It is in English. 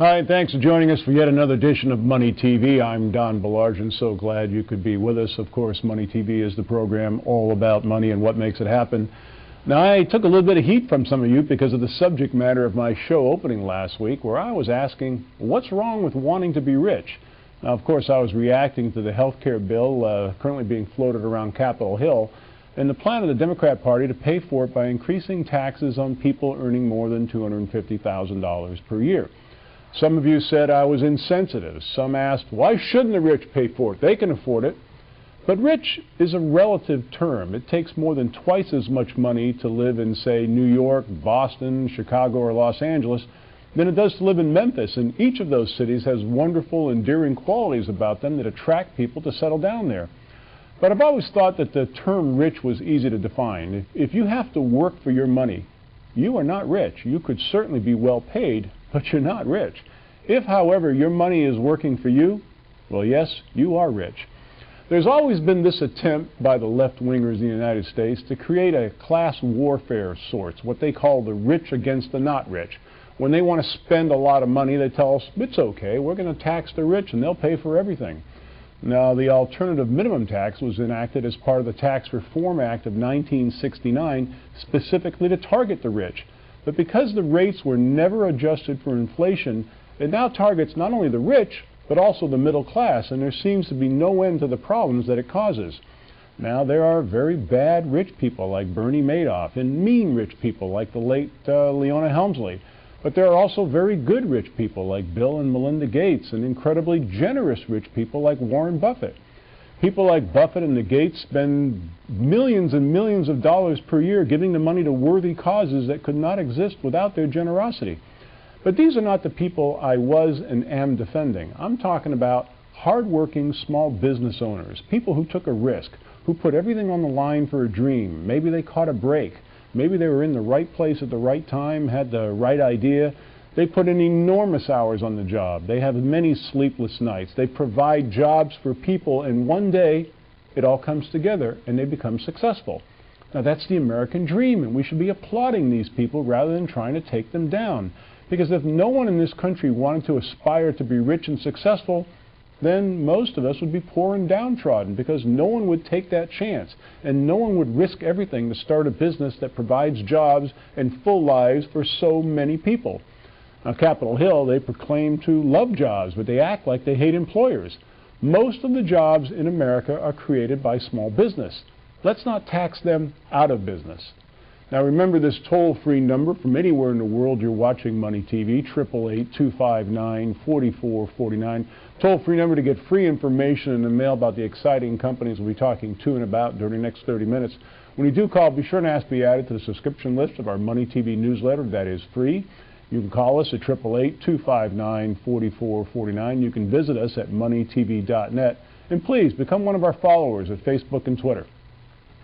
Hi, thanks for joining us for yet another edition of Money TV. I'm Donald Baillargeon. So glad you could be with us. Of course, Money TV is the program all about money and what makes it happen. Now, I took a little bit of heat from some of you because of the subject matter of my show opening last week, where I was asking, what's wrong with wanting to be rich? Now, of course, I was reacting to the health care bill currently being floated around Capitol Hill and the plan of the Democrat Party to pay for it by increasing taxes on people earning more than $250,000 per year. Some of you said I was insensitive. Some asked, why shouldn't the rich pay for it? They can afford it. But rich is a relative term. It takes more than twice as much money to live in, say, New York, Boston, Chicago, or Los Angeles than it does to live in Memphis. And each of those cities has wonderful, endearing qualities about them that attract people to settle down there. But I've always thought that the term rich was easy to define. If you have to work for your money, you are not rich. You could certainly be well paid, but you're not rich. If, however, your money is working for you, well, yes, you are rich. There's always been this attempt by the left-wingers in the United States to create a class warfare of sorts, what they call the rich against the not rich. When they want to spend a lot of money, they tell us, it's okay, we're going to tax the rich and they'll pay for everything. Now, the alternative minimum tax was enacted as part of the Tax Reform Act of 1969, specifically to target the rich. But because the rates were never adjusted for inflation, it now targets not only the rich, but also the middle class, and there seems to be no end to the problems that it causes. Now, there are very bad rich people like Bernie Madoff, and mean rich people like the late Leona Helmsley. But there are also very good rich people like Bill and Melinda Gates, and incredibly generous rich people like Warren Buffett. People like Buffett and the Gates spend millions and millions of dollars per year giving the money to worthy causes that could not exist without their generosity. But these are not the people I was and am defending. I'm talking about hard-working small business owners, people who took a risk, who put everything on the line for a dream. Maybe they caught a break. Maybe they were in the right place at the right time, had the right idea. They put in enormous hours on the job. They have many sleepless nights. They provide jobs for people, and one day it all comes together and they become successful. Now, that's the American dream, and we should be applauding these people rather than trying to take them down. Because if no one in this country wanted to aspire to be rich and successful, then most of us would be poor and downtrodden, because no one would take that chance, and no one would risk everything to start a business that provides jobs and full lives for so many people. Now, Capitol Hill, they proclaim to love jobs, but they act like they hate employers. Most of the jobs in America are created by small business. Let's not tax them out of business. Now, remember this toll-free number from anywhere in the world you're watching Money TV, 888-259-4449. Toll-free number to get free information in the mail about the exciting companies we'll be talking to and about during the next 30 minutes. When you do call, be sure and ask to be added to the subscription list of our Money TV newsletter. That is free. You can call us at 888-259-4449. You can visit us at moneytv.net. And please become one of our followers at Facebook and Twitter.